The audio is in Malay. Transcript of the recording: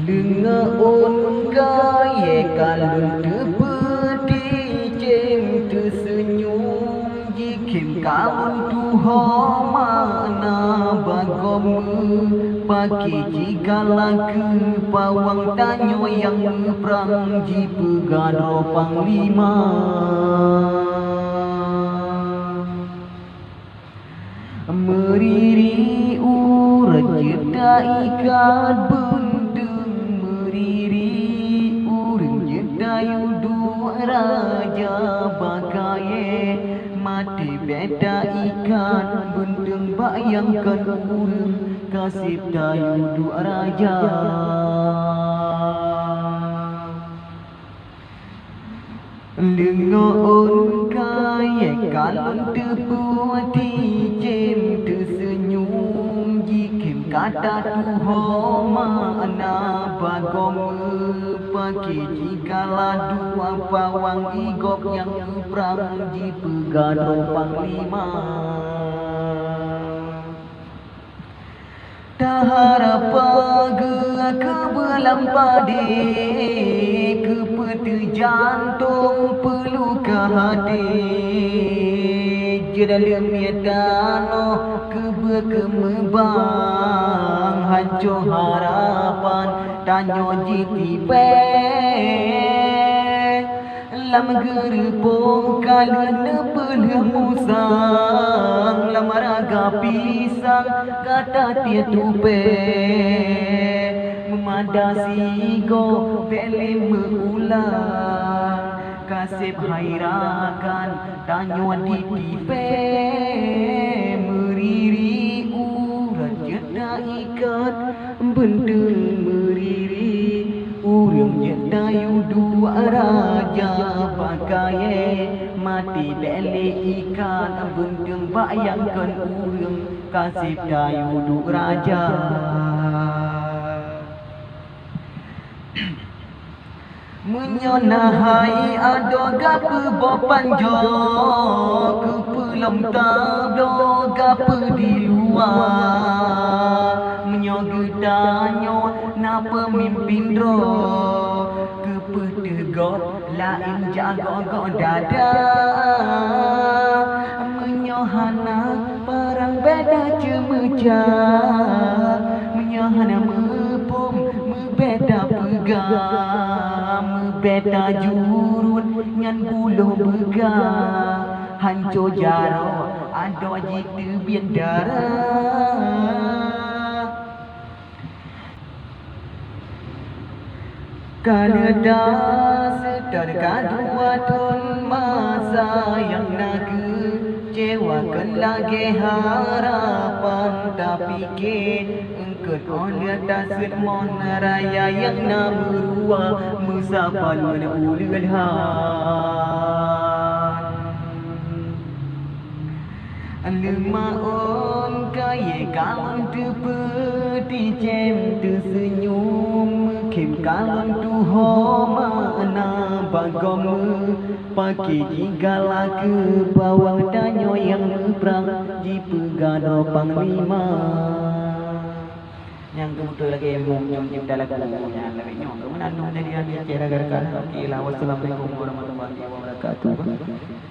Lưng ôn cái kalun terpeti cem tersenyum jikim kaun tuho mana bagom pagi jika laku pawang tanyo yang perang jipegado panglima meriri urat jeda ikat bendung meriri urang jeda yudu raja bakaye mati beda ikat bendung bayangkan urang kasih dayudu raja lengon kaya kalon terpuati jem tersenyum jikim kata tuho mana bagom pagi jikalah dua pawang igok yang perang jipegado panglima tahara pagi kebelam padi kepeti jantung peluka hati jedalam yadano kebekemebang hancur harapan tanyo jitipe lam gerepong kalian nepelih musang lam raga pisang kata tia tupe memadasi go beli meulang kasih hairakan tanyo ditipe meriri urat jeda ikat bendung meriri urang jeda yudu raja bakaye mati beli ikan bendung bayangkan urang kasih dayudu raja menyonahai ado gape bopanjo kepelom tablo gape di luar menyogedanyo na pemimpin ro kepetegot lain jago dada menyohana parang beda cemeja menyohana mepom mebeda pegang beta jurun nyan buluh bega hancur jaro ado jitu biendara Kanada sedar kadua ton masa yang naga cewakan lagi harapan tapi ke engkau oleh tasir mon raya yang namurua musafal mana ulul han lemaon kaya kalon terpeti jem tersenyum kim kalon tuho mana bagom pagi jigala ke bawang danyo yang perang jipegado panglima yang kemudian lagi emong yang cipta lagu yang lebih nyong kemudian dari hati cara garkan. Wassalamualaikum warahmatullahi wabarakatuh.